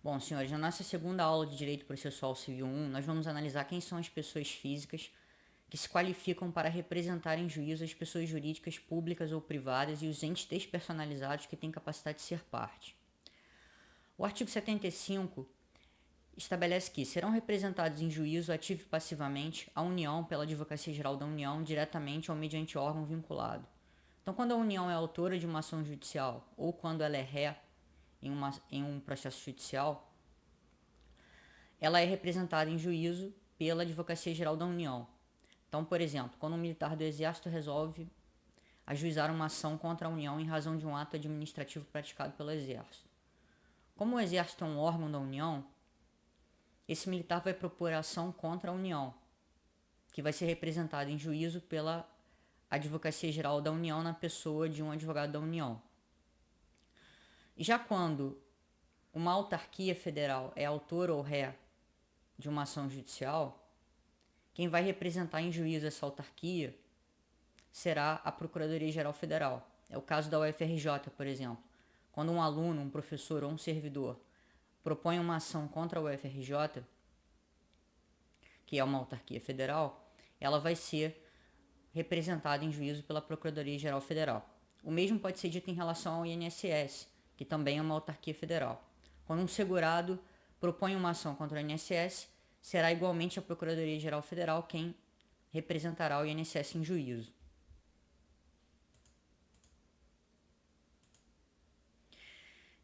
Bom, senhores, na nossa segunda aula de Direito Processual Civil 1, nós vamos analisar quem são as pessoas físicas que se qualificam para representar em juízo as pessoas jurídicas públicas ou privadas e os entes despersonalizados que têm capacidade de ser parte. O artigo 75 estabelece que serão representados em juízo ativo e passivamente a União pela Advocacia Geral da União, diretamente ou mediante órgão vinculado. Então, quando a União é autora de uma ação judicial ou quando ela é ré em um processo judicial, ela é representada em juízo pela Advocacia Geral da União. Então, por exemplo, quando um militar do Exército resolve ajuizar uma ação contra a União em razão de um ato administrativo praticado pelo Exército. Como o Exército é um órgão da União, esse militar vai propor ação contra a União, que vai ser representada em juízo pela Advocacia Geral da União na pessoa de um advogado da União. Já quando uma autarquia federal é autor ou ré de uma ação judicial, quem vai representar em juízo essa autarquia será a Procuradoria-Geral Federal. É o caso da UFRJ, por exemplo. Quando um aluno, um professor ou um servidor propõe uma ação contra a UFRJ, que é uma autarquia federal, ela vai ser representada em juízo pela Procuradoria-Geral Federal. O mesmo pode ser dito em relação ao INSS, que também é uma autarquia federal. Quando um segurado propõe uma ação contra o INSS, será igualmente a Procuradoria-Geral Federal quem representará o INSS em juízo.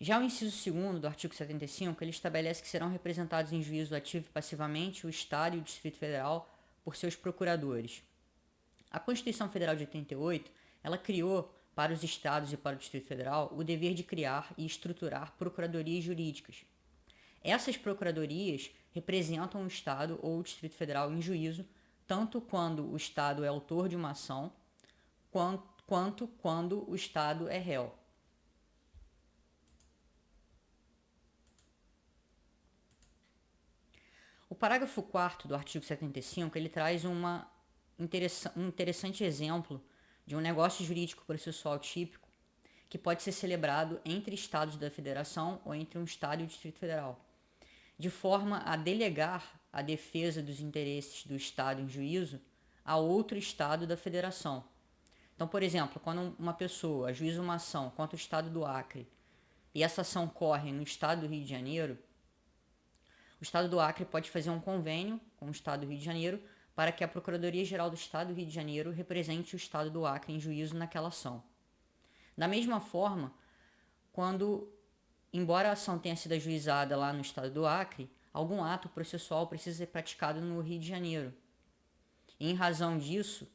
Já o inciso 2º do artigo 75, ele estabelece que serão representados em juízo ativo e passivamente o Estado e o Distrito Federal por seus procuradores. A Constituição Federal de 88, ela criou para os estados e para o Distrito Federal o dever de criar e estruturar procuradorias jurídicas. Essas procuradorias representam o Estado ou o Distrito Federal em juízo, tanto quando o Estado é autor de uma ação, quanto quando o Estado é réu. O parágrafo 4º do artigo 75, ele traz um interessante exemplo de um negócio jurídico processual típico que pode ser celebrado entre estados da federação ou entre um estado e o Distrito Federal, de forma a delegar a defesa dos interesses do estado em juízo a outro estado da federação. Então, por exemplo, quando uma pessoa ajuiza uma ação contra o estado do Acre e essa ação corre no estado do Rio de Janeiro, o Estado do Acre pode fazer um convênio com o Estado do Rio de Janeiro para que a Procuradoria-Geral do Estado do Rio de Janeiro represente o Estado do Acre em juízo naquela ação. Da mesma forma, embora a ação tenha sido ajuizada lá no Estado do Acre, algum ato processual precisa ser praticado no Rio de Janeiro. E, em razão disso,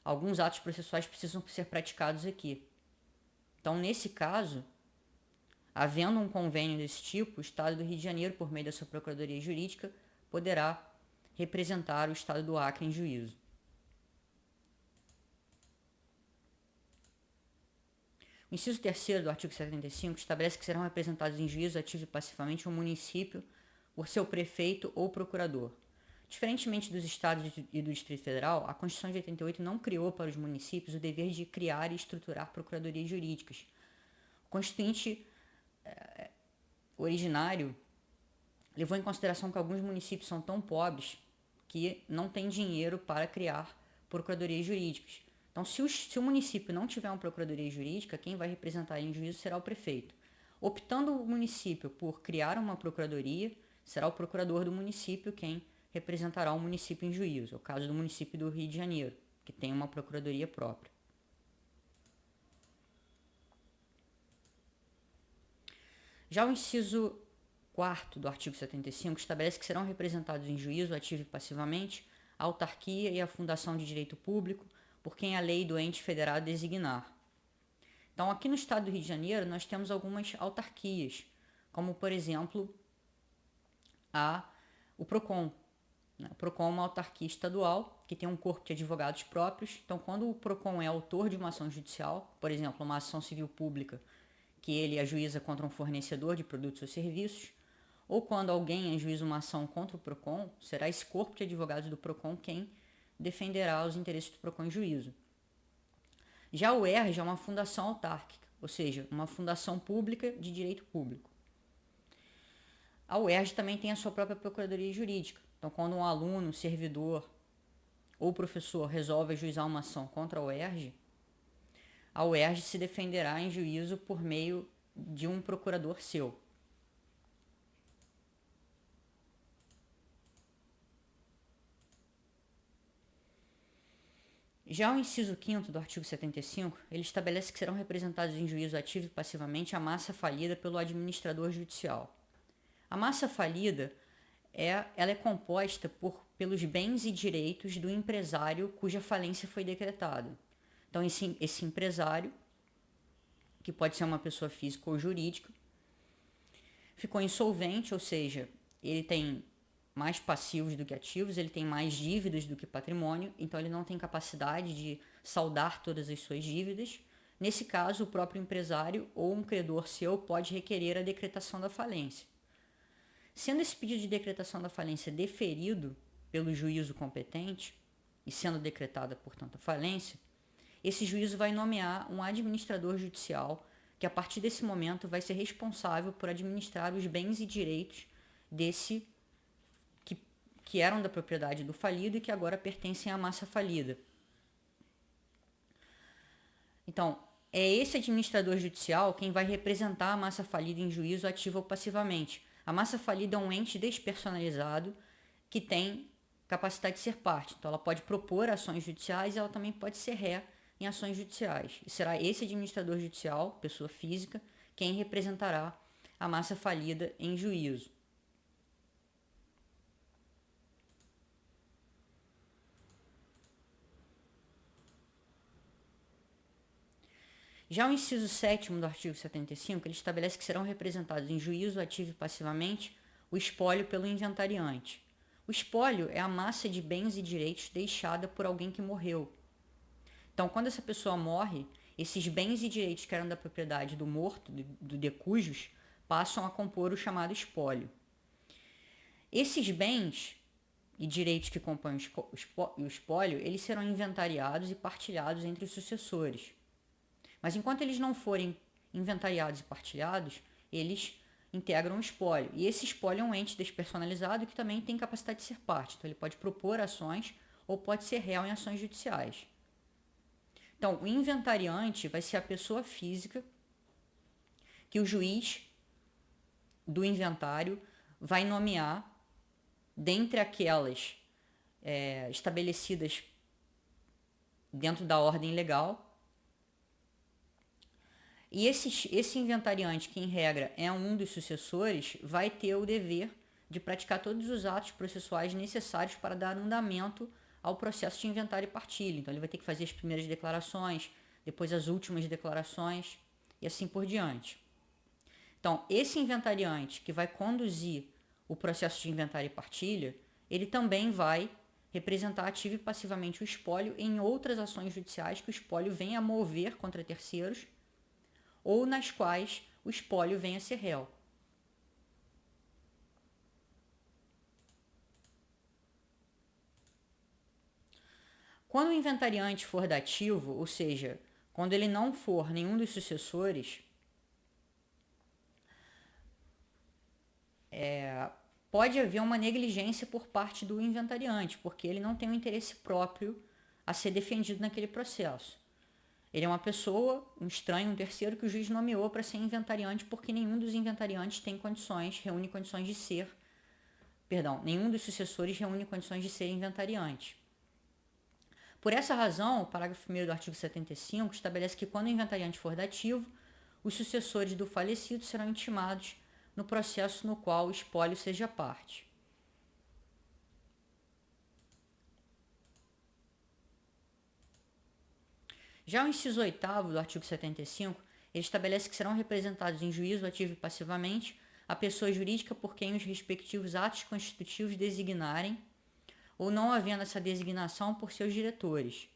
alguns atos processuais precisam ser praticados aqui. Então, nesse caso, havendo um convênio desse tipo, o Estado do Rio de Janeiro, por meio da sua Procuradoria Jurídica, poderá representar o Estado do Acre em juízo. O inciso 3º do artigo 75 estabelece que serão representados em juízo ativo e passivamente um município por seu prefeito ou procurador. Diferentemente dos estados e do Distrito Federal, a Constituição de 88 não criou para os municípios o dever de criar e estruturar procuradorias jurídicas. O Constituinte originário levou em consideração que alguns municípios são tão pobres que não têm dinheiro para criar procuradorias jurídicas. Então, se o município não tiver uma procuradoria jurídica, quem vai representar ele em juízo será o prefeito. Optando o município por criar uma procuradoria, será o procurador do município quem representará o município em juízo. É o caso do município do Rio de Janeiro, que tem uma procuradoria própria. Já o inciso 4º do artigo 75 estabelece que serão representados em juízo, ativo e passivamente, a autarquia e a fundação de direito público por quem a lei do ente federado designar. Então, aqui no estado do Rio de Janeiro, nós temos algumas autarquias, como, por exemplo, o PROCON. O PROCON é uma autarquia estadual que tem um corpo de advogados próprios. Então, quando o PROCON é autor de uma ação judicial, por exemplo, uma ação civil pública que ele ajuiza contra um fornecedor de produtos ou serviços, ou quando alguém ajuiza uma ação contra o PROCON, será esse corpo de advogados do PROCON quem defenderá os interesses do PROCON em juízo. Já o ERJ é uma fundação autárquica, ou seja, uma fundação pública de direito público. A UERJ também tem a sua própria procuradoria jurídica. Então, quando um aluno, servidor ou professor resolve ajuizar uma ação contra a UERJ se defenderá em juízo por meio de um procurador seu. Já o inciso 5º do artigo 75, ele estabelece que serão representados em juízo ativo e passivamente a massa falida pelo administrador judicial. A massa falida ela é composta pelos bens e direitos do empresário cuja falência foi decretada. Então, esse empresário, que pode ser uma pessoa física ou jurídica, ficou insolvente, ou seja, ele tem mais passivos do que ativos, ele tem mais dívidas do que patrimônio, então ele não tem capacidade de saldar todas as suas dívidas. Nesse caso, o próprio empresário ou um credor seu pode requerer a decretação da falência. Sendo esse pedido de decretação da falência deferido pelo juízo competente e sendo decretada, portanto, a falência, esse juízo vai nomear um administrador judicial que, a partir desse momento, vai ser responsável por administrar os bens e direitos desse que eram da propriedade do falido e que agora pertencem à massa falida. Então, é esse administrador judicial quem vai representar a massa falida em juízo ativo ou passivamente. A massa falida é um ente despersonalizado que tem capacidade de ser parte. Então, ela pode propor ações judiciais e ela também pode ser ré em ações judiciais. E será esse administrador judicial, pessoa física, quem representará a massa falida em juízo. Já o inciso 7º do artigo 75, ele estabelece que serão representados em juízo ativo e passivamente o espólio pelo inventariante. O espólio é a massa de bens e direitos deixada por alguém que morreu. Então, quando essa pessoa morre, esses bens e direitos que eram da propriedade do morto, do de cujos, passam a compor o chamado espólio. Esses bens e direitos que compõem o espólio, eles serão inventariados e partilhados entre os sucessores. Mas enquanto eles não forem inventariados e partilhados, eles integram o espólio. E esse espólio é um ente despersonalizado que também tem capacidade de ser parte. Então ele pode propor ações ou pode ser réu em ações judiciais. Então, o inventariante vai ser a pessoa física que o juiz do inventário vai nomear dentre aquelas estabelecidas dentro da ordem legal. E esse inventariante, que em regra é um dos sucessores, vai ter o dever de praticar todos os atos processuais necessários para dar andamento ao processo de inventário e partilha. Então ele vai ter que fazer as primeiras declarações, depois as últimas declarações e assim por diante. Então, esse inventariante que vai conduzir o processo de inventário e partilha, ele também vai representar ativo e passivamente o espólio em outras ações judiciais que o espólio venha a mover contra terceiros ou nas quais o espólio venha a ser réu. Quando o inventariante for dativo, ou seja, quando ele não for nenhum dos sucessores, pode haver uma negligência por parte do inventariante, porque ele não tem um interesse próprio a ser defendido naquele processo. Ele é uma pessoa, um estranho, um terceiro que o juiz nomeou para ser inventariante, porque nenhum dos inventariantes reúne condições de ser, nenhum dos sucessores reúne condições de ser inventariante. Por essa razão, o parágrafo 1º do artigo 75 estabelece que quando o inventariante for dativo, os sucessores do falecido serão intimados no processo no qual o espólio seja parte. Já o inciso 8º do artigo 75, ele estabelece que serão representados em juízo ativo e passivamente a pessoa jurídica por quem os respectivos atos constitutivos designarem, ou não havendo essa designação por seus diretores.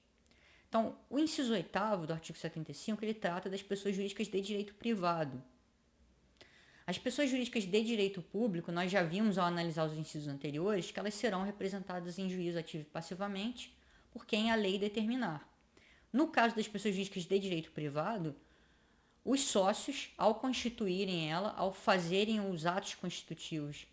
Então, o inciso 8º do artigo 75, ele trata das pessoas jurídicas de direito privado. As pessoas jurídicas de direito público, nós já vimos ao analisar os incisos anteriores que elas serão representadas em juízo ativo e passivamente por quem a lei determinar. No caso das pessoas jurídicas de direito privado, os sócios, ao constituírem ela, ao fazerem os atos constitutivos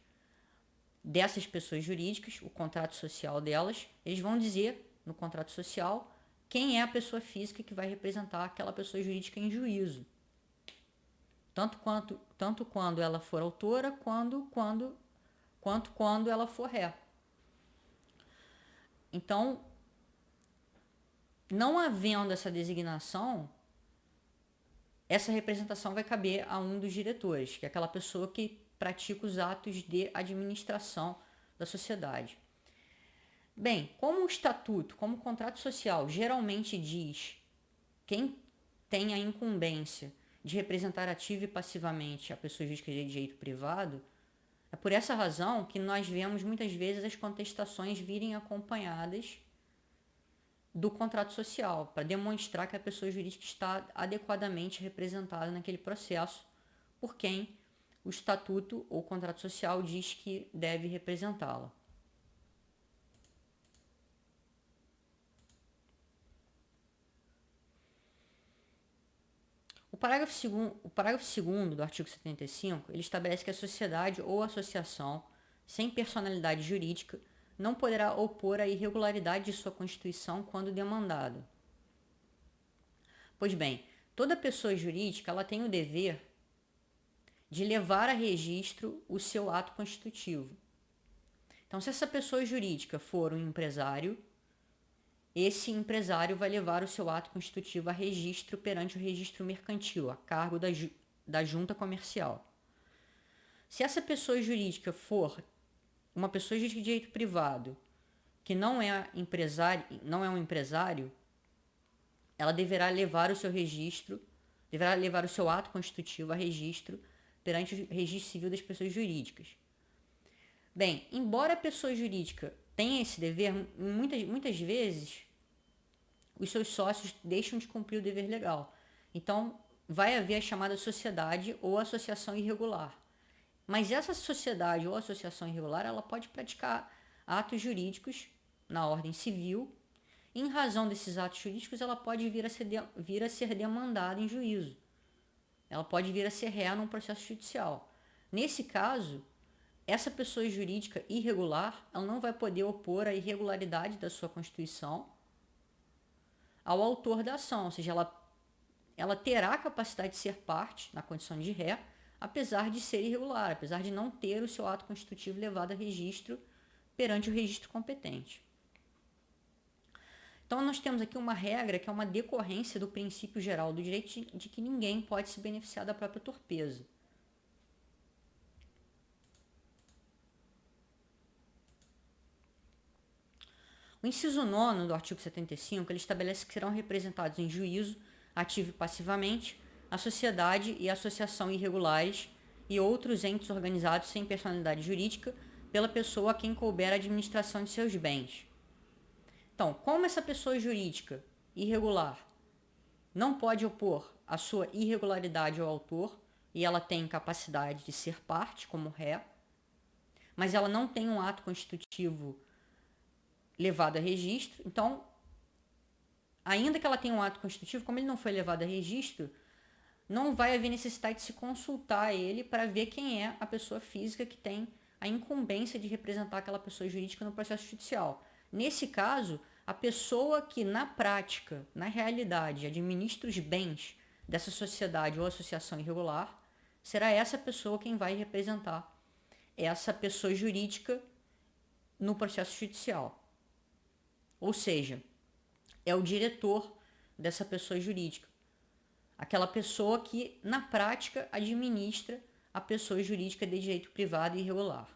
dessas pessoas jurídicas, o contrato social delas, eles vão dizer no contrato social quem é a pessoa física que vai representar aquela pessoa jurídica em juízo. Tanto quando ela for autora, quanto quando ela for ré. Então, não havendo essa designação, essa representação vai caber a um dos diretores, que é aquela pessoa que pratica os atos de administração da sociedade. Bem, como o estatuto, como o contrato social geralmente diz quem tem a incumbência de representar ativa e passivamente a pessoa jurídica de direito privado, é por essa razão que nós vemos muitas vezes as contestações virem acompanhadas do contrato social, para demonstrar que a pessoa jurídica está adequadamente representada naquele processo por quem o estatuto ou contrato social diz que deve representá-la. O parágrafo 2º do artigo 75, ele estabelece que a sociedade ou associação sem personalidade jurídica não poderá opor a irregularidade de sua constituição quando demandado. Pois bem, toda pessoa jurídica ela tem o dever de levar a registro o seu ato constitutivo. Então, se essa pessoa jurídica for um empresário, esse empresário vai levar o seu ato constitutivo a registro perante o registro mercantil, a cargo da junta comercial. Se essa pessoa jurídica for uma pessoa de direito privado que não é um empresário, ela deverá levar o seu ato constitutivo a registro perante o registro civil das pessoas jurídicas. Bem, embora a pessoa jurídica tenha esse dever, muitas vezes os seus sócios deixam de cumprir o dever legal. Então, vai haver a chamada sociedade ou associação irregular. Mas essa sociedade ou associação irregular, ela pode praticar atos jurídicos na ordem civil. E, em razão desses atos jurídicos, ela pode vir a ser demandada em juízo. Ela pode vir a ser ré num processo judicial. Nesse caso, essa pessoa jurídica irregular, ela não vai poder opor a irregularidade da sua constituição ao autor da ação, ou seja, ela terá a capacidade de ser parte na condição de ré, apesar de ser irregular, apesar de não ter o seu ato constitutivo levado a registro perante o registro competente. Então, nós temos aqui uma regra que é uma decorrência do princípio geral do direito de que ninguém pode se beneficiar da própria torpeza. O inciso 9º do artigo 75, ele estabelece que serão representados em juízo, ativo e passivamente, a sociedade e a associação irregulares e outros entes organizados sem personalidade jurídica pela pessoa a quem couber a administração de seus bens. Então, como essa pessoa jurídica irregular não pode opor a sua irregularidade ao autor e ela tem capacidade de ser parte como ré, mas ela não tem um ato constitutivo levado a registro, então, ainda que ela tenha um ato constitutivo, como ele não foi levado a registro, não vai haver necessidade de se consultar ele para ver quem é a pessoa física que tem a incumbência de representar aquela pessoa jurídica no processo judicial. Nesse caso, a pessoa que na prática, na realidade, administra os bens dessa sociedade ou associação irregular, será essa pessoa quem vai representar essa pessoa jurídica no processo judicial. Ou seja, é o diretor dessa pessoa jurídica. Aquela pessoa que, na prática, administra a pessoa jurídica de direito privado e irregular.